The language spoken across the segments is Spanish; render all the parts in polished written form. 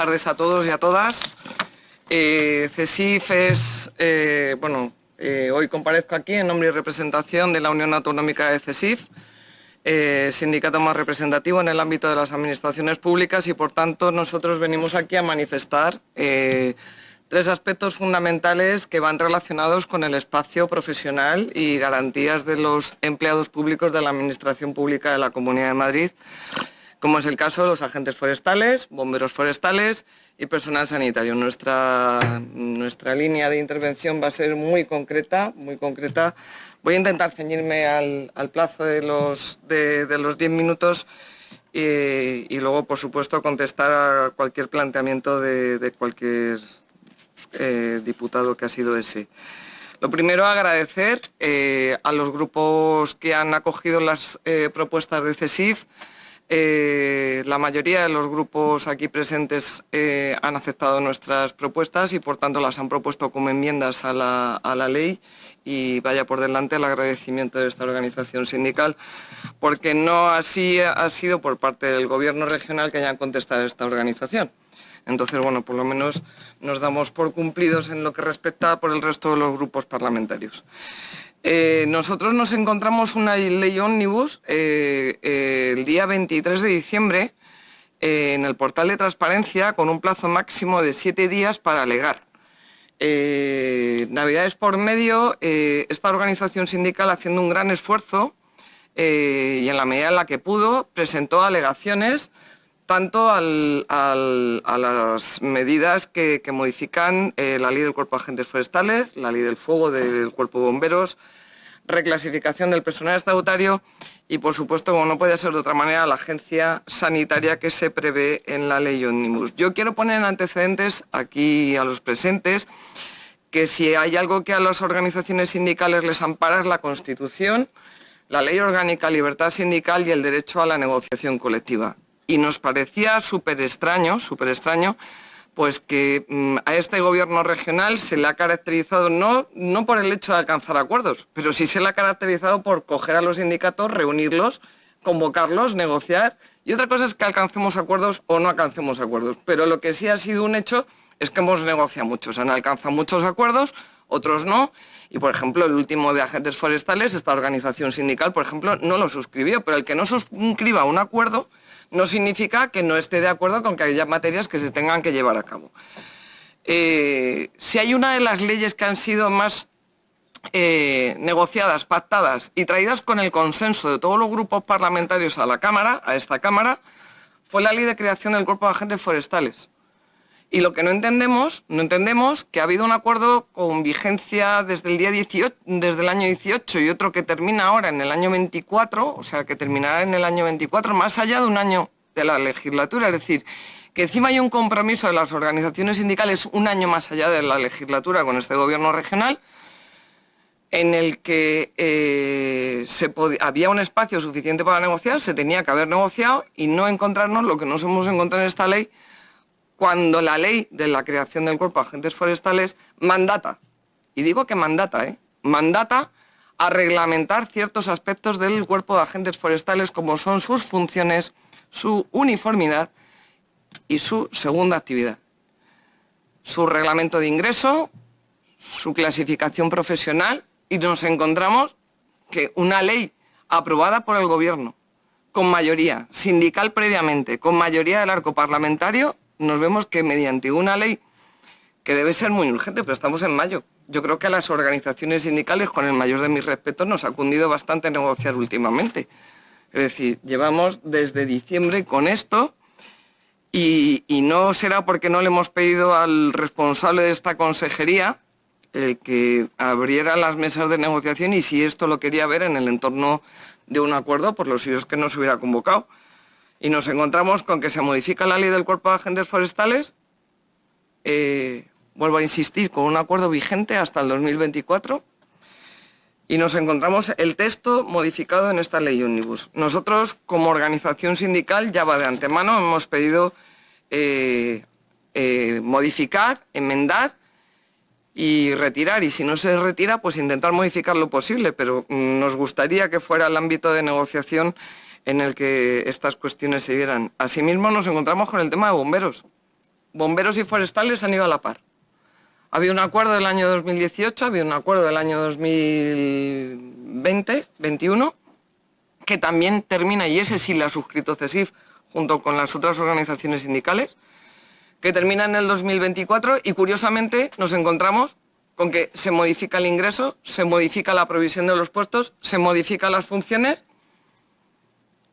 tardes a todos y a todas. CESIF es, hoy comparezco aquí en nombre y representación de la Unión Autonómica de CESIF, sindicato más representativo en el ámbito de las administraciones públicas, y por tanto nosotros venimos aquí a manifestar tres aspectos fundamentales que van relacionados con el espacio profesional y garantías de los empleados públicos de la Administración Pública de la Comunidad de Madrid, como es el caso de los agentes forestales, bomberos forestales y personal sanitario. Nuestra línea de intervención va a ser muy concreta, muy concreta. Voy a intentar ceñirme al plazo de los 10 minutos y luego, por supuesto, contestar a cualquier planteamiento de cualquier diputado que ha sido ese. Lo primero, agradecer a los grupos que han acogido las propuestas de CESIF. La mayoría de los grupos aquí presentes han aceptado nuestras propuestas y por tanto las han propuesto como enmiendas a la ley, y vaya por delante el agradecimiento de esta organización sindical, porque no así ha sido por parte del Gobierno regional que hayan contestado a esta organización. Entonces, bueno, por lo menos nos damos por cumplidos en lo que respecta por el resto de los grupos parlamentarios. Nosotros nos encontramos una ley ómnibus el día 23 de diciembre en el portal de transparencia con un plazo máximo de 7 días para alegar. Navidades por medio, esta organización sindical, haciendo un gran esfuerzo y en la medida en la que pudo, presentó alegaciones tanto a las medidas que modifican la ley del Cuerpo de Agentes Forestales, la ley del Fuego del Cuerpo de Bomberos, reclasificación del personal estatutario y, por supuesto, como no puede ser de otra manera, la agencia sanitaria que se prevé en la ley ómnibus. Yo quiero poner en antecedentes aquí a los presentes que si hay algo que a las organizaciones sindicales les ampara es la Constitución, la Ley Orgánica, Libertad Sindical y el derecho a la negociación colectiva. Y nos parecía súper extraño, pues que a este gobierno regional se le ha caracterizado no por el hecho de alcanzar acuerdos, pero sí se le ha caracterizado por coger a los sindicatos, reunirlos, convocarlos, negociar, y otra cosa es que alcancemos acuerdos o no alcancemos acuerdos. Pero lo que sí ha sido un hecho es que hemos negociado muchos, han alcanzado muchos acuerdos, otros no, y por ejemplo el último de agentes forestales, esta organización sindical, por ejemplo, no lo suscribió, pero el que no suscriba un acuerdo no significa que no esté de acuerdo con que haya materias que se tengan que llevar a cabo. Si hay una de las leyes que han sido más negociadas, pactadas y traídas con el consenso de todos los grupos parlamentarios a esta Cámara, fue la ley de creación del Cuerpo de Agentes Forestales. Y lo que no entendemos que ha habido un acuerdo con vigencia desde el año 18 y otro que termina ahora en el año 24, o sea, que terminará en el año 24, más allá de un año de la legislatura. Es decir, que encima hay un compromiso de las organizaciones sindicales un año más allá de la legislatura con este gobierno regional, en el que había un espacio suficiente para negociar, se tenía que haber negociado y no encontrarnos lo que nos hemos encontrado en esta ley, cuando la ley de la creación del Cuerpo de Agentes Forestales mandata, y digo que mandata a reglamentar ciertos aspectos del Cuerpo de Agentes Forestales, como son sus funciones, su uniformidad y su segunda actividad. Su reglamento de ingreso, su clasificación profesional, y nos encontramos que una ley aprobada por el Gobierno, con mayoría sindical previamente, con mayoría del arco parlamentario, nos vemos que mediante una ley que debe ser muy urgente, pero estamos en mayo. Yo creo que a las organizaciones sindicales, con el mayor de mis respetos, nos ha cundido bastante negociar últimamente. Es decir, llevamos desde diciembre con esto y no será porque no le hemos pedido al responsable de esta consejería el que abriera las mesas de negociación, y si esto lo quería ver en el entorno de un acuerdo, por los suyos que no se hubiera convocado. Y nos encontramos con que se modifica la ley del Cuerpo de Agentes Forestales, vuelvo a insistir, con un acuerdo vigente hasta el 2024, y nos encontramos el texto modificado en esta ley ómnibus. Nosotros, como organización sindical, ya va de antemano, hemos pedido modificar, enmendar y retirar, y si no se retira, pues intentar modificar lo posible, pero nos gustaría que fuera el ámbito de negociación en el que estas cuestiones se vieran. Asimismo, nos encontramos con el tema de bomberos. bomberos y forestales han ido a la par. Ha habido un acuerdo del año 2018, ha habido un acuerdo del año 2020-21, que también termina, y ese sí lo ha suscrito CESIF junto con las otras organizaciones sindicales, que termina en el 2024 y curiosamente nos encontramos con que se modifica el ingreso, se modifica la provisión de los puestos, se modifican las funciones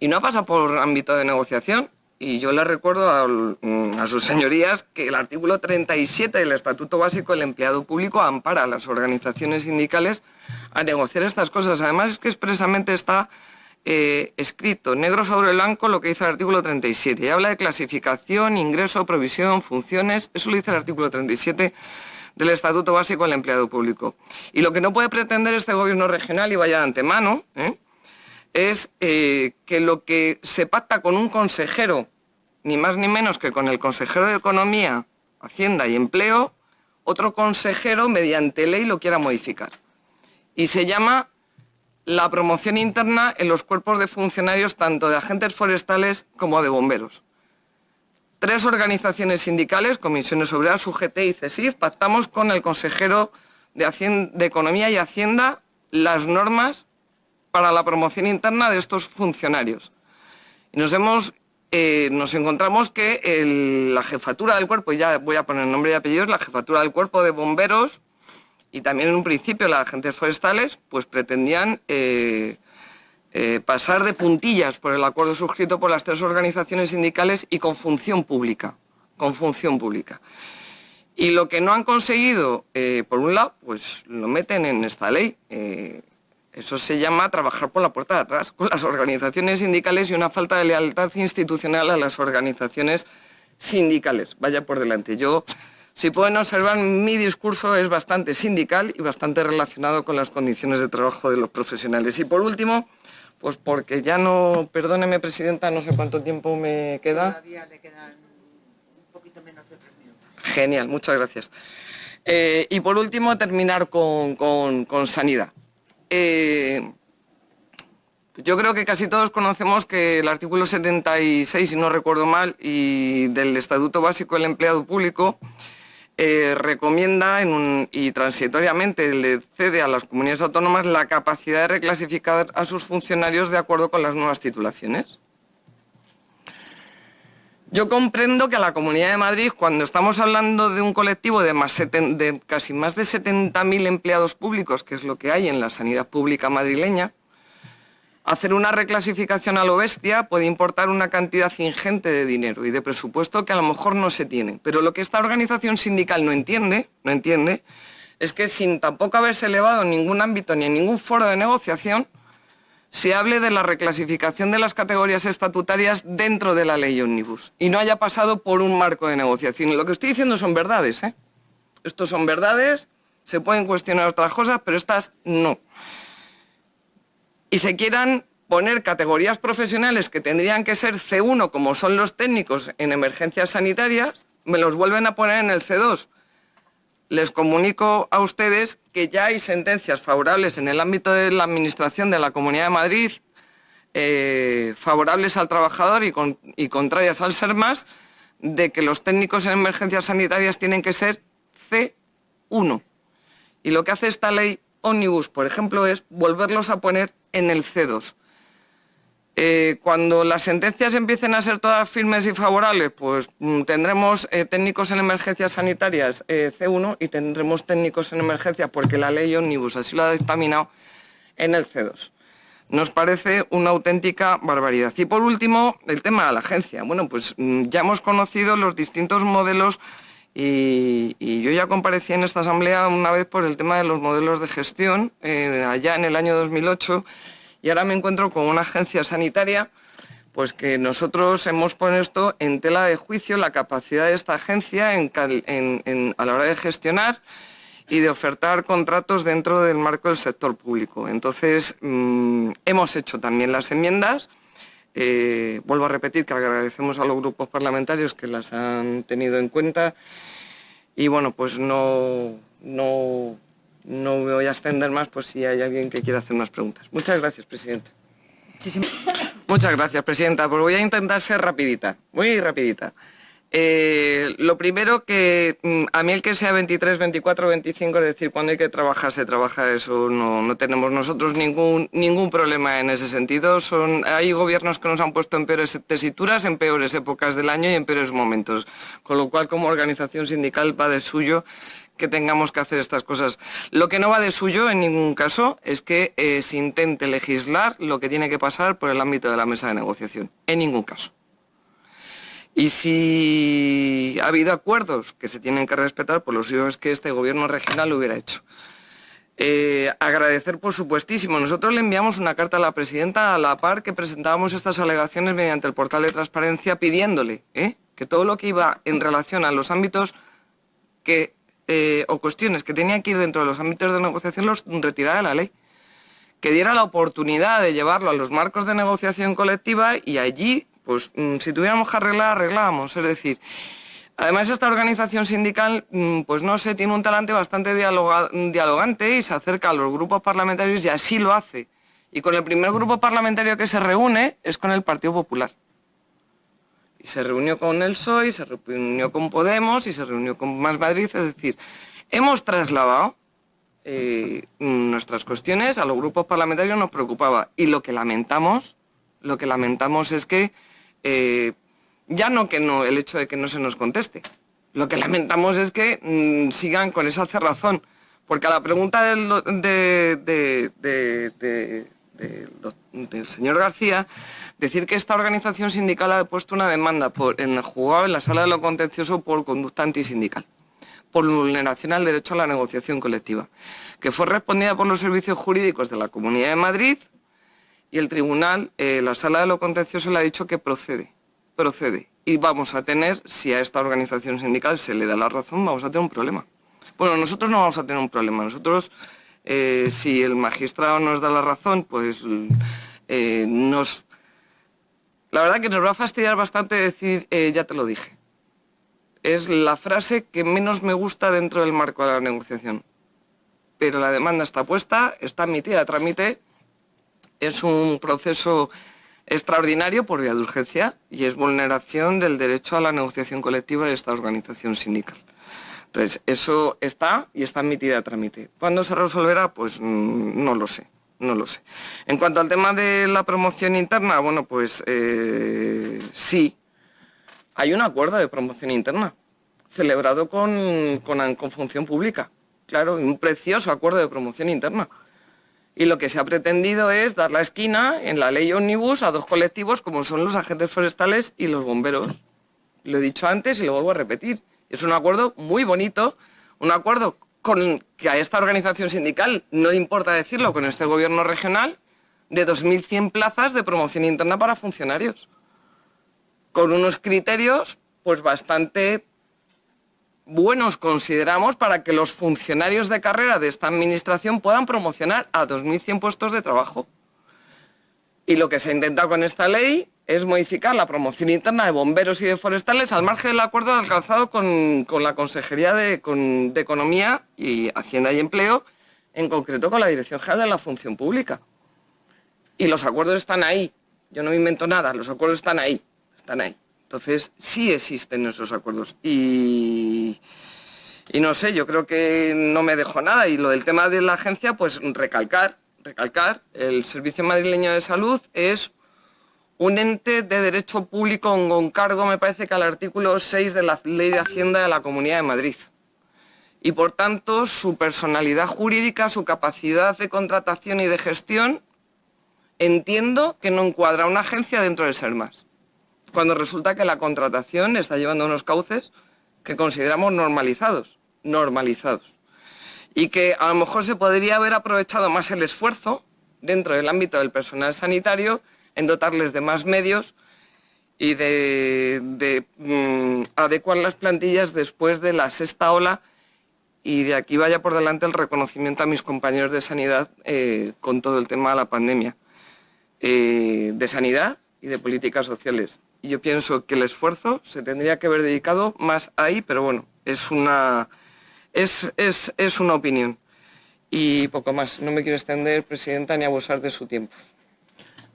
y no pasa por ámbito de negociación. Y yo les recuerdo a sus señorías que el artículo 37 del Estatuto Básico del Empleado Público ampara a las organizaciones sindicales a negociar estas cosas. Además es que expresamente está escrito negro sobre blanco lo que dice el artículo 37. Y habla de clasificación, ingreso, provisión, funciones. Eso lo dice el artículo 37 del Estatuto Básico del Empleado Público. Y lo que no puede pretender este gobierno regional, y vaya de antemano, es que lo que se pacta con un consejero, ni más ni menos que con el consejero de Economía, Hacienda y Empleo, otro consejero mediante ley lo quiera modificar. Y se llama la promoción interna en los cuerpos de funcionarios tanto de agentes forestales como de bomberos. 3 organizaciones sindicales, Comisiones Obreras, UGT y CESIF, pactamos con el consejero de Economía y Hacienda las normas para la promoción interna de estos funcionarios. Y nos encontramos que la jefatura del cuerpo, y ya voy a poner nombre y apellidos, la jefatura del cuerpo de bomberos y también en un principio las agentes forestales, pues pretendían pasar de puntillas por el acuerdo suscrito por las 3 organizaciones sindicales y con función pública. Y lo que no han conseguido, por un lado, pues lo meten en esta ley. Eso se llama trabajar por la puerta de atrás con las organizaciones sindicales y una falta de lealtad institucional a las organizaciones sindicales. Vaya por delante. Yo, si pueden observar, mi discurso es bastante sindical y bastante relacionado con las condiciones de trabajo de los profesionales. Y por último, pues porque ya no, perdóneme, presidenta, no sé cuánto tiempo me queda. Todavía le quedan un poquito menos de 3 minutos. Genial, muchas gracias. Y por último, terminar con sanidad. Yo creo que casi todos conocemos que el artículo 76, si no recuerdo mal, y del Estatuto Básico del Empleado Público recomienda y transitoriamente le cede a las comunidades autónomas la capacidad de reclasificar a sus funcionarios de acuerdo con las nuevas titulaciones. Yo comprendo que a la Comunidad de Madrid, cuando estamos hablando de un colectivo de casi más de 70.000 empleados públicos, que es lo que hay en la sanidad pública madrileña, hacer una reclasificación a lo bestia puede importar una cantidad ingente de dinero y de presupuesto que a lo mejor no se tiene. Pero lo que esta organización sindical no entiende, es que sin tampoco haberse elevado en ningún ámbito ni en ningún foro de negociación, se hable de la reclasificación de las categorías estatutarias dentro de la ley Ómnibus y no haya pasado por un marco de negociación. Y lo que estoy diciendo son verdades, Estos son verdades, se pueden cuestionar otras cosas, pero estas no. Y se quieran poner categorías profesionales que tendrían que ser C1, como son los técnicos en emergencias sanitarias, me los vuelven a poner en el C2. Les comunico a ustedes que ya hay sentencias favorables en el ámbito de la Administración de la Comunidad de Madrid, favorables al trabajador y contrarias al SERMAS, de que los técnicos en emergencias sanitarias tienen que ser C1. Y lo que hace esta ley Ómnibus, por ejemplo, es volverlos a poner en el C2. Cuando las sentencias empiecen a ser todas firmes y favorables, pues tendremos técnicos en emergencias sanitarias C1 y tendremos técnicos en emergencias, porque la ley Ómnibus así lo ha dictaminado, en el C2. Nos parece una auténtica barbaridad. Y por último, el tema de la agencia. Bueno, pues ya hemos conocido los distintos modelos y yo ya comparecí en esta asamblea una vez por el tema de los modelos de gestión, allá en el año 2008, y ahora me encuentro con una agencia sanitaria, pues que nosotros hemos puesto en tela de juicio la capacidad de esta agencia a la hora de gestionar y de ofertar contratos dentro del marco del sector público. Entonces, hemos hecho también las enmiendas. Vuelvo a repetir que agradecemos a los grupos parlamentarios que las han tenido en cuenta. Y bueno, pues no me voy a extender más por si hay alguien que quiera hacer más preguntas. Muchas gracias, presidenta. Muchas gracias, presidenta. Pues voy a intentar ser rapidita, muy rapidita. Lo primero que a mí el que sea 23, 24, 25, es decir, cuando hay que trabajar se trabaja, eso no tenemos nosotros ningún problema en ese sentido. Hay gobiernos que nos han puesto en peores tesituras, en peores épocas del año y en peores momentos, con lo cual como organización sindical va de suyo que tengamos que hacer estas cosas. Lo que no va de suyo en ningún caso es que se intente legislar lo que tiene que pasar por el ámbito de la mesa de negociación, en ningún caso. Y si ha habido acuerdos que se tienen que respetar, pues lo suyo es que este gobierno regional lo hubiera hecho. Agradecer por supuestísimo. Nosotros le enviamos una carta a la presidenta a la par que presentábamos estas alegaciones mediante el portal de transparencia pidiéndole que todo lo que iba en relación a los ámbitos o cuestiones que tenían que ir dentro de los ámbitos de negociación los retirara de la ley. Que diera la oportunidad de llevarlo a los marcos de negociación colectiva y allí, pues si tuviéramos que arreglar, arreglábamos. Es decir, además esta organización sindical, pues no sé, tiene un talante bastante dialogante y se acerca a los grupos parlamentarios y así lo hace. Y con el primer grupo parlamentario que se reúne es con el Partido Popular. Y se reunió con el PSOE, se reunió con Podemos y se reunió con Más Madrid. Es decir, hemos trasladado nuestras cuestiones a los grupos parlamentarios, nos preocupaba. Y lo que lamentamos es que ya no el hecho de que no se nos conteste. Lo que lamentamos es que sigan con esa cerrazón. Porque a la pregunta del señor García, decir que esta organización sindical ha puesto una demanda en el juzgado, en la sala de lo contencioso, por conducta antisindical, por vulneración al derecho a la negociación colectiva, que fue respondida por los servicios jurídicos de la Comunidad de Madrid y el tribunal, la sala de lo contencioso le ha dicho que procede. Y vamos a tener, si a esta organización sindical se le da la razón, vamos a tener un problema. Bueno, nosotros no vamos a tener un problema. Nosotros, si el magistrado nos da la razón, pues la verdad que nos va a fastidiar bastante decir, ya te lo dije. Es la frase que menos me gusta dentro del marco de la negociación. Pero la demanda está puesta, está admitida a trámite, es un proceso extraordinario por vía de urgencia y es vulneración del derecho a la negociación colectiva de esta organización sindical. Entonces, eso está y está admitida a trámite. ¿Cuándo se resolverá? Pues no lo sé. En cuanto al tema de la promoción interna, bueno, pues sí. Hay un acuerdo de promoción interna, celebrado con función pública. Claro, un precioso acuerdo de promoción interna. Y lo que se ha pretendido es dar la esquina en la ley Omnibus a dos colectivos como son los agentes forestales y los bomberos. Lo he dicho antes y lo vuelvo a repetir. Es un acuerdo muy bonito, un acuerdo con que a esta organización sindical, no importa decirlo, con este gobierno regional, de 2.100 plazas de promoción interna para funcionarios, con unos criterios pues bastante buenos, consideramos, para que los funcionarios de carrera de esta administración puedan promocionar a 2.100 puestos de trabajo. Y lo que se ha intentado con esta ley es modificar la promoción interna de bomberos y de forestales al margen del acuerdo alcanzado con la Consejería de Economía y Hacienda y Empleo, en concreto con la Dirección General de la Función Pública. Y los acuerdos están ahí. Yo no me invento nada, los acuerdos están ahí. Entonces, sí existen esos acuerdos. Y no sé, yo creo que no me dejo nada. Y lo del tema de la agencia, pues recalcar, el Servicio Madrileño de Salud es un ente de derecho público con cargo, me parece que al artículo 6 de la Ley de Hacienda de la Comunidad de Madrid. Y por tanto, su personalidad jurídica, su capacidad de contratación y de gestión, entiendo que no encuadra a una agencia dentro de SERMAS. Cuando resulta que la contratación está llevando unos cauces que consideramos normalizados. Y que a lo mejor se podría haber aprovechado más el esfuerzo dentro del ámbito del personal sanitario en dotarles de más medios y de adecuar las plantillas después de la sexta ola. Y de aquí vaya por delante el reconocimiento a mis compañeros de sanidad con todo el tema de la pandemia, de sanidad y de políticas sociales. Y yo pienso que el esfuerzo se tendría que haber dedicado más ahí, pero bueno, es una opinión. Y poco más. No me quiero extender, Presidenta, ni abusar de su tiempo.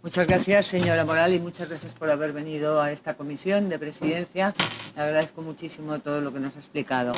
Muchas gracias, señora Moral, y muchas gracias por haber venido a esta comisión de presidencia. Le agradezco muchísimo todo lo que nos ha explicado.